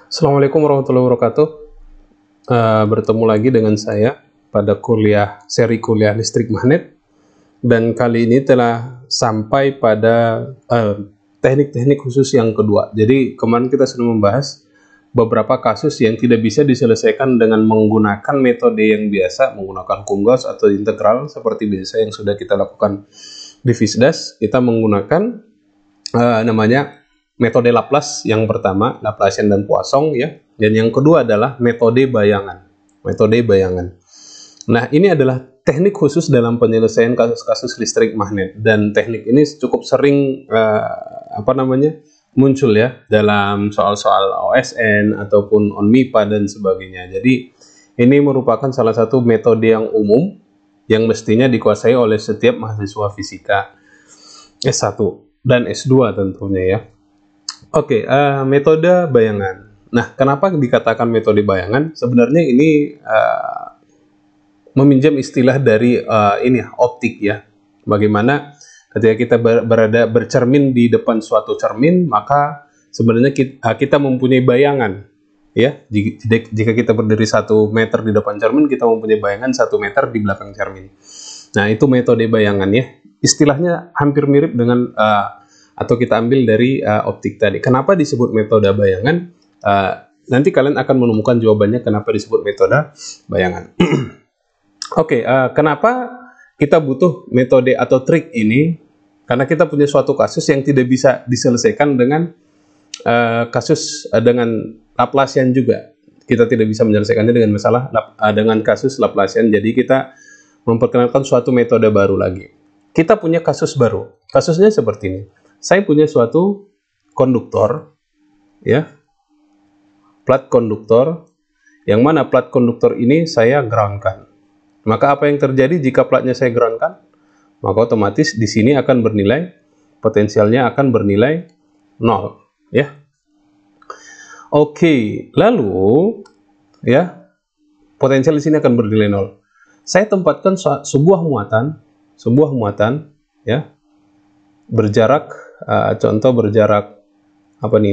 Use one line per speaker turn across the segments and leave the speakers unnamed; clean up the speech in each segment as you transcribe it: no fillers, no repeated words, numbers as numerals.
Assalamualaikum warahmatullahi wabarakatuh. Bertemu lagi dengan saya pada seri kuliah listrik magnet, dan kali ini telah sampai pada teknik-teknik khusus yang kedua. Jadi kemarin kita sudah membahas beberapa kasus yang tidak bisa diselesaikan dengan menggunakan metode yang biasa, menggunakan Coongos atau integral seperti biasa yang sudah kita lakukan di Visdas. Kita menggunakan namanya metode Laplace. Yang pertama, Laplacian dan Poisson ya. Dan yang kedua adalah metode bayangan. Metode bayangan. Nah, ini adalah teknik khusus dalam penyelesaian kasus-kasus listrik magnet, dan teknik ini cukup sering muncul ya dalam soal-soal OSN ataupun on-MIPA dan sebagainya. Jadi, ini merupakan salah satu metode yang umum yang mestinya dikuasai oleh setiap mahasiswa fisika S1 dan S2 tentunya ya. Oke, metode bayangan. Nah, kenapa dikatakan metode bayangan? Sebenarnya ini meminjam istilah dari optik ya. Bagaimana ketika kita bercermin di depan suatu cermin, maka sebenarnya kita mempunyai bayangan ya. Jika kita berdiri 1 meter di depan cermin, kita mempunyai bayangan 1 meter di belakang cermin. Nah, itu metode bayangan ya. Istilahnya hampir mirip dengan atau kita ambil dari optik tadi. Kenapa disebut metode bayangan? Nanti kalian akan menemukan jawabannya kenapa disebut metode bayangan. Oke, kenapa kita butuh metode atau trik ini? Karena kita punya suatu kasus yang tidak bisa diselesaikan dengan kasus dengan Laplacian juga. Kita tidak bisa menyelesaikannya dengan dengan kasus Laplacian. Jadi kita memperkenalkan suatu metode baru lagi. Kita punya kasus baru. Kasusnya seperti ini. Saya punya suatu konduktor, ya, plat konduktor, yang mana plat konduktor ini saya groundkan. Maka apa yang terjadi jika platnya saya groundkan? Maka otomatis di sini akan bernilai, potensialnya akan bernilai 0, ya. Oke, lalu, ya, potensial di sini akan bernilai 0. Saya tempatkan sebuah muatan, ya, berjarak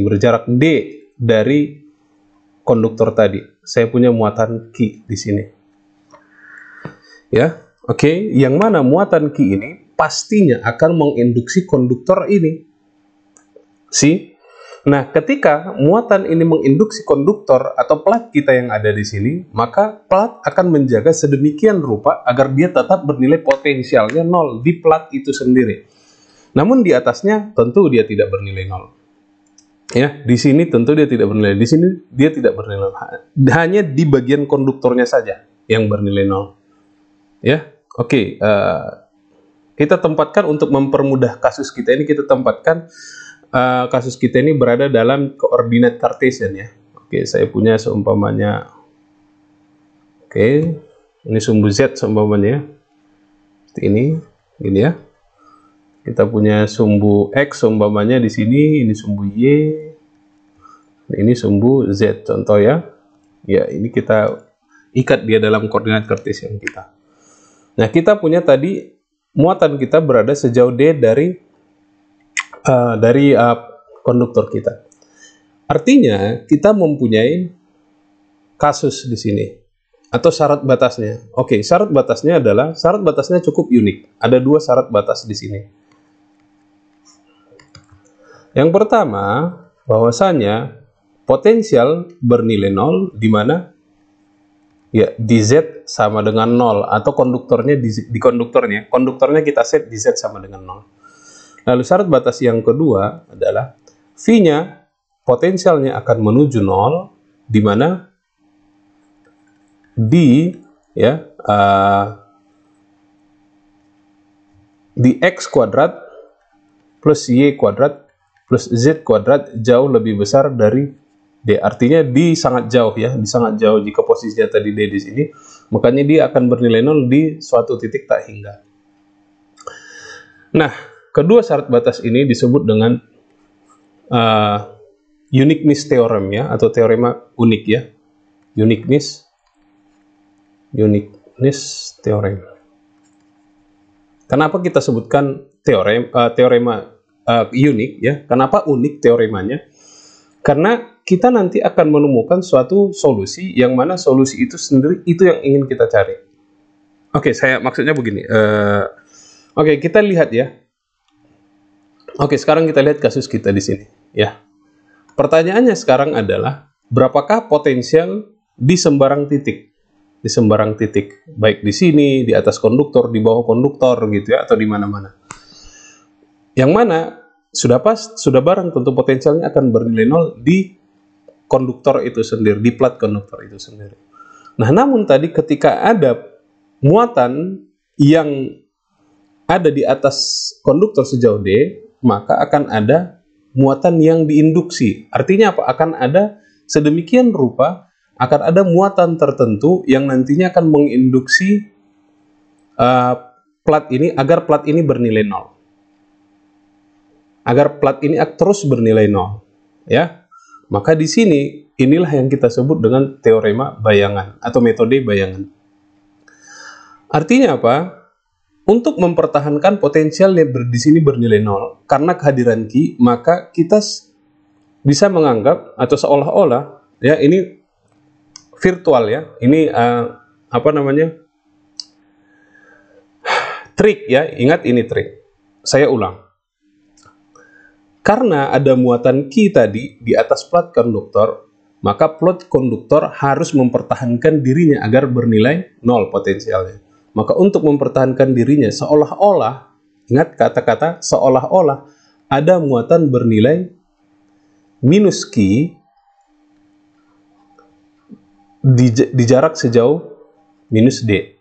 berjarak D dari konduktor tadi. Saya punya muatan Q di sini. Ya, oke. Yang mana muatan Q ini pastinya akan menginduksi konduktor ini. Nah, ketika muatan ini menginduksi konduktor atau plat kita yang ada di sini, maka plat akan menjaga sedemikian rupa agar dia tetap bernilai potensialnya 0 di plat itu sendiri. Namun di atasnya tentu dia tidak bernilai 0. Ya, di sini tentu dia tidak bernilai. Di sini dia tidak bernilai. Hanya di bagian konduktornya saja yang bernilai 0. Ya, oke. Kita tempatkan untuk mempermudah kasus kita ini, kita tempatkan kasus kita ini berada dalam koordinat Cartesian ya. Oke, saya punya seumpamanya. Oke, ini sumbu Z seumpamanya. Seperti ini, gini ya. Kita punya sumbu X umpamanya di sini, ini sumbu Y, ini sumbu Z contoh ya. Ya, ini kita ikat dia dalam koordinat Cartesian kita. Nah, kita punya tadi muatan kita berada sejauh D dari konduktor kita. Artinya, kita mempunyai kasus di sini atau syarat batasnya. Oke, syarat batasnya cukup unik. Ada 2 syarat batas di sini. Yang pertama, bahwasanya potensial bernilai 0 di mana ya di Z sama dengan 0 atau konduktornya di konduktornya kita set di Z sama dengan 0. Lalu syarat batas yang kedua adalah V-nya potensialnya akan menuju 0 di mana di X kuadrat plus Y kuadrat plus Z kuadrat jauh lebih besar dari D. Artinya di sangat jauh ya, di sangat jauh. Jika posisinya tadi D di sini, makanya dia akan bernilai 0 di suatu titik tak hingga. Nah, kedua syarat batas ini disebut dengan uniqueness theorem ya, atau teorema unik ya. Uniqueness theorem. Kenapa kita sebutkan teorema unik ya? Kenapa unik teoremanya? Karena kita nanti akan menemukan suatu solusi yang mana solusi itu sendiri itu yang ingin kita cari. Oke, saya maksudnya begini. Oke, kita lihat ya. Oke, sekarang kita lihat kasus kita di sini, ya. Pertanyaannya sekarang adalah berapakah potensial di sembarang titik? Di sembarang titik, baik di sini, di atas konduktor, di bawah konduktor gitu ya, atau di mana-mana. Yang mana sudah barang tentu potensialnya akan bernilai nol di konduktor itu sendiri, di plat konduktor itu sendiri. Nah, namun tadi ketika ada muatan yang ada di atas konduktor sejauh D, maka akan ada muatan yang diinduksi. Artinya apa? Akan ada sedemikian rupa, akan ada muatan tertentu yang nantinya akan menginduksi plat ini agar plat ini bernilai nol. Agar plat ini terus bernilai nol, ya. Maka di sini inilah yang kita sebut dengan teorema bayangan atau metode bayangan. Artinya apa? Untuk mempertahankan potensial yang di sini bernilai nol karena kehadiran Q, maka kita bisa menganggap atau seolah-olah ya ini virtual ya. Ini apa namanya? Trik ya. Ingat ini trik. Saya ulang. Karena ada muatan Q tadi di atas plat konduktor, maka plat konduktor harus mempertahankan dirinya agar bernilai nol potensialnya. Maka untuk mempertahankan dirinya seolah-olah, ingat kata-kata seolah-olah, ada muatan bernilai minus Q di jarak sejauh minus D.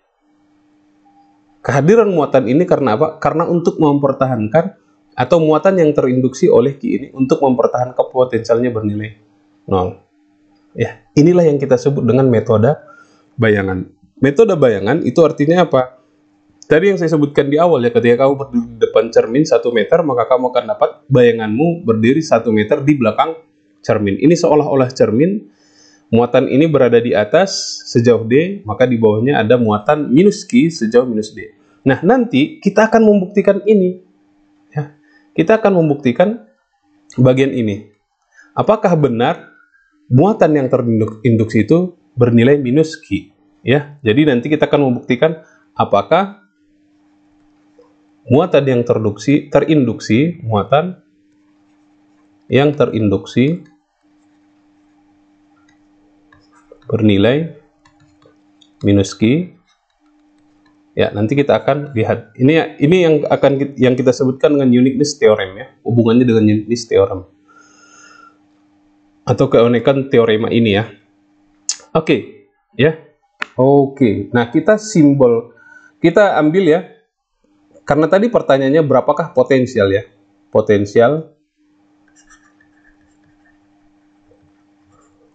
Kehadiran muatan ini karena apa? Karena untuk mempertahankan atau muatan yang terinduksi oleh Q ini untuk mempertahankan potensialnya bernilai nol. Ya, inilah yang kita sebut dengan metode bayangan. Metode bayangan itu artinya apa? Tadi yang saya sebutkan di awal ya, ketika kamu berdiri di depan cermin 1 meter, maka kamu akan dapat bayanganmu berdiri 1 meter di belakang cermin. Ini seolah-olah cermin, muatan ini berada di atas sejauh D, maka di bawahnya ada muatan minus Q sejauh minus D. Nah, nanti kita akan membuktikan ini. Ya. Kita akan membuktikan bagian ini. Apakah benar muatan yang terinduksi itu bernilai minus Q? Ya, jadi nanti kita akan membuktikan apakah muatan yang terinduksi, muatan yang terinduksi bernilai minus Q. Ya, nanti kita akan lihat. Ini yang kita sebutkan dengan uniqueness theorem ya, hubungannya dengan uniqueness theorem atau keunikan teorema ini ya. Oke, ya. Oke. Nah, kita ambil ya. Karena tadi pertanyaannya berapakah potensial ya? Potensial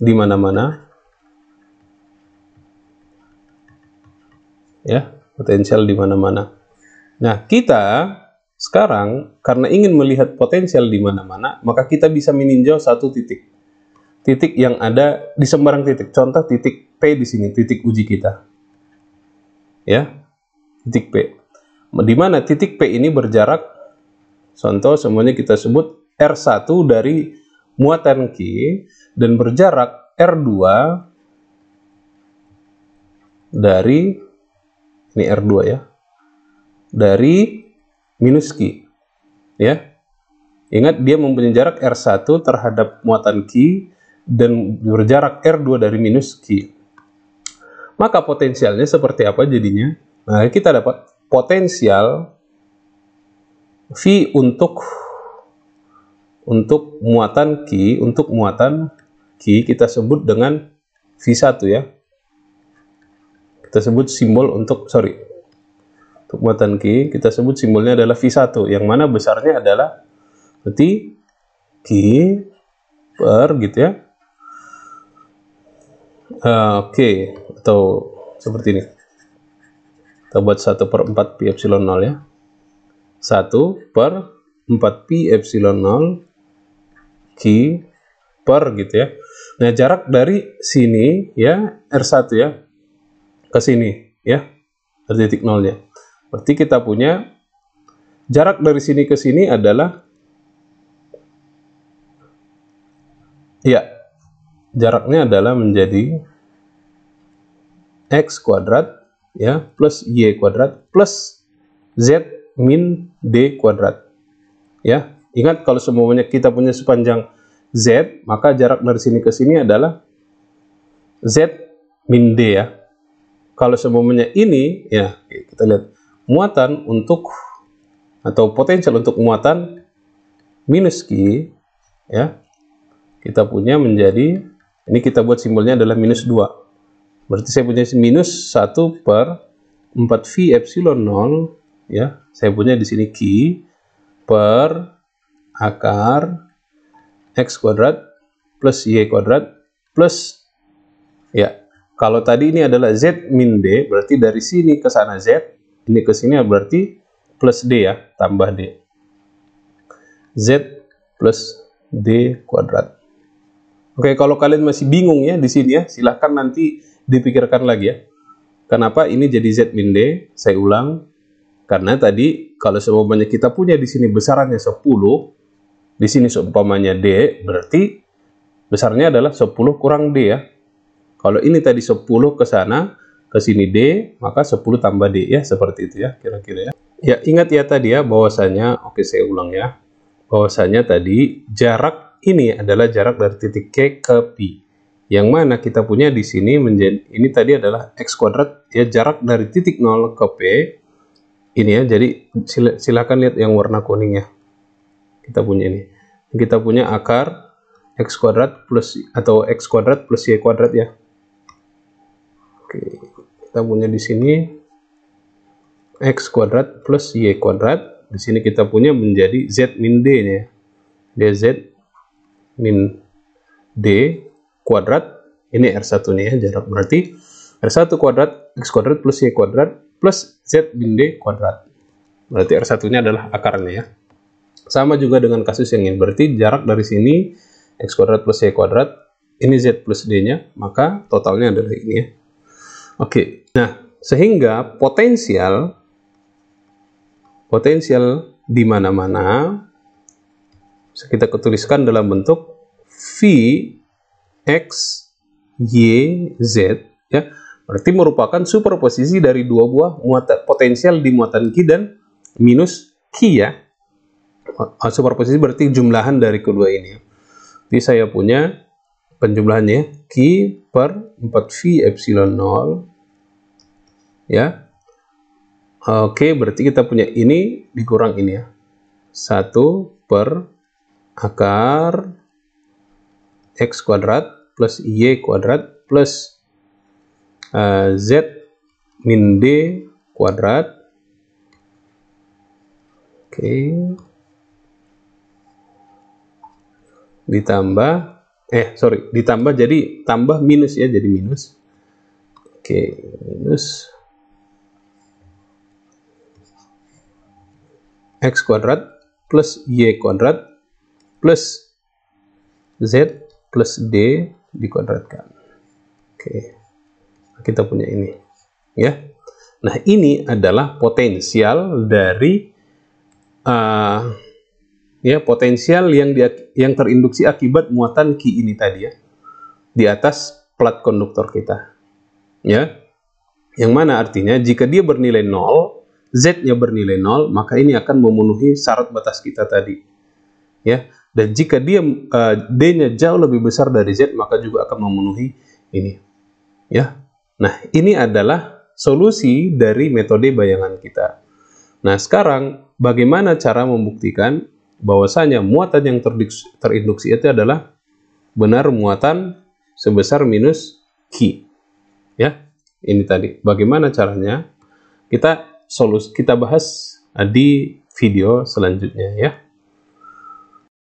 di mana-mana. Ya, potensial di mana-mana. Nah, kita sekarang karena ingin melihat potensial di mana-mana, maka kita bisa meninjau satu titik. Titik yang ada di sembarang titik. Contoh titik P di sini, titik uji kita. Ya, titik P. Di mana titik P ini berjarak, contoh semuanya kita sebut R1 dari muatan Q dan berjarak R2 dari, ini R2 ya, dari minus Q. Ya, ingat dia mempunyai jarak R1 terhadap muatan Q dan berjarak R2 dari minus Q. Maka potensialnya seperti apa jadinya? Nah, kita dapat potensial V untuk muatan Q, kita sebut dengan V1 ya. Kita sebut simbol untuk muatan Q, kita sebut simbolnya adalah V1, yang mana besarnya adalah berarti Q per gitu ya. Oke, atau seperti ini. Kita buat 1/4 pi epsilon 0 ya. 1/4 pi epsilon 0 Q per gitu ya. Nah, jarak dari sini ya, R1 ya, ke sini ya, dari titik nolnya. Berarti kita punya jarak dari sini ke sini adalah Ya, jaraknya adalah menjadi X kuadrat ya plus Y kuadrat plus Z min D kuadrat. Ya, ingat kalau semuanya kita punya sepanjang Z, maka jarak dari sini ke sini adalah Z min D ya. Kalau semuanya ini, ya kita lihat muatan untuk atau potensial untuk muatan minus Q, ya kita punya menjadi, ini kita buat simbolnya adalah minus 2. Berarti saya punya minus 1 per 4V epsilon 0, ya saya punya di sini Q per akar X kuadrat plus Y kuadrat plus, ya kalau tadi ini adalah Z min D, berarti dari sini ke sana Z, ini ke sini berarti plus D ya, tambah D. Z plus D kuadrat. Oke, kalau kalian masih bingung ya di sini ya, silahkan nanti dipikirkan lagi ya. Kenapa ini jadi Z min D? Saya ulang. Karena tadi kalau seumpamanya kita punya di sini besarannya 10, di sini seumpamanya D, berarti besarnya adalah 10 kurang D ya. Kalau ini tadi 10 ke sana, ke sini D, maka 10 tambah D ya, seperti itu ya, kira-kira ya. Ya, ingat ya tadi ya, bahwasanya, oke saya ulang ya, bahwasanya tadi jarak ini adalah jarak dari titik K ke P. Yang mana kita punya di sini menjadi, ini tadi adalah X kuadrat, ya jarak dari titik 0 ke P, ini ya, jadi silakan lihat yang warna kuning ya. Kita punya ini. Kita punya akar X kuadrat plus, atau X kuadrat plus Y kuadrat ya. Oke, kita punya di sini X kuadrat plus Y kuadrat. Di sini kita punya menjadi Z min D nya. DZ min D kuadrat. Ini R1 nya ya, jarak berarti R1 kuadrat X kuadrat plus Y kuadrat plus Z min D kuadrat. Berarti R1 nya adalah akarnya ya. Sama juga dengan kasus yang ini. Berarti jarak dari sini X kuadrat plus Y kuadrat. Ini Z plus D nya. Maka totalnya adalah ini ya. Oke, nah sehingga potensial di mana-mana bisa kita tuliskan dalam bentuk V X Y Z ya, berarti merupakan superposisi dari dua buah potensial di muatan Q dan minus Q ya. Superposisi berarti jumlahan dari kedua ini. Jadi saya punya penjumlahannya Q per 4V epsilon 0 ya. Oke, berarti kita punya ini dikurang ini ya, 1 per akar X kuadrat plus Y kuadrat plus Z min D kuadrat. Oke, ditambah ditambah jadi tambah minus ya, jadi minus. Oke, minus X kuadrat plus Y kuadrat plus Z plus D dikuadratkan. Oke, kita punya ini ya. Nah, ini adalah potensial dari ya, potensial yang terinduksi akibat muatan Q ini tadi ya, di atas plat konduktor kita ya, yang mana artinya jika dia bernilai 0, Z-nya bernilai 0, maka ini akan memenuhi syarat batas kita tadi ya. Dan jika dia D-nya jauh lebih besar dari Z, maka juga akan memenuhi ini ya. Nah, ini adalah solusi dari metode bayangan kita. Nah, sekarang bagaimana cara membuktikan bahwasanya muatan yang terinduksi itu adalah benar muatan sebesar minus Q ya. Ini tadi bagaimana caranya, kita bahas di video selanjutnya ya.